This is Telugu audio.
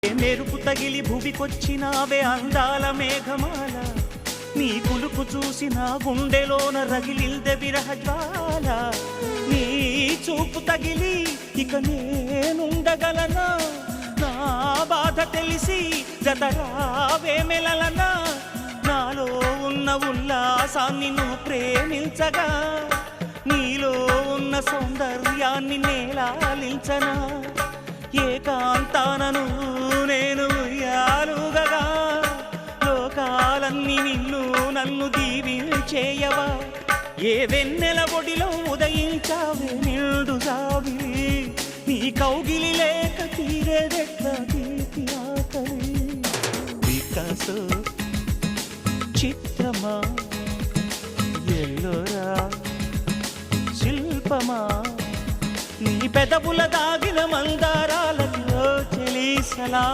మెరుపు తగిలి భువికొచ్చినావే అందాల మేఘమాల, నీ కులుకు చూసి నా గుండెలోన రగిలిల్దె విరహ జ్వాల. నీ చూపు తగిలి ఇక నేనుండగలనా, నా బాధ తెలిసి జతరావే మెలలనా. నాలో ఉన్న ఉల్లాసాన్ని నువ్వు ప్రేమించగా, నీలో ఉన్న సౌందర్యాన్ని నేలాలించనా. ఏకాంతానను నేను ఉయ్యాలుగగా, లోకాలన్నీ నిన్ను నన్ను దీవించేయవా. ఏ వెన్నెల ఒడిలో ఉదయించావే నిండు సావి, నీ కౌగిలి లేక తీరేదెట్లా తీపి ఆకలి. వికాసో చిత్రమా, ఎల్లోరా శిల్పమా, నీ పెదవుల దాగిన మందారాలలో చెలి సలా.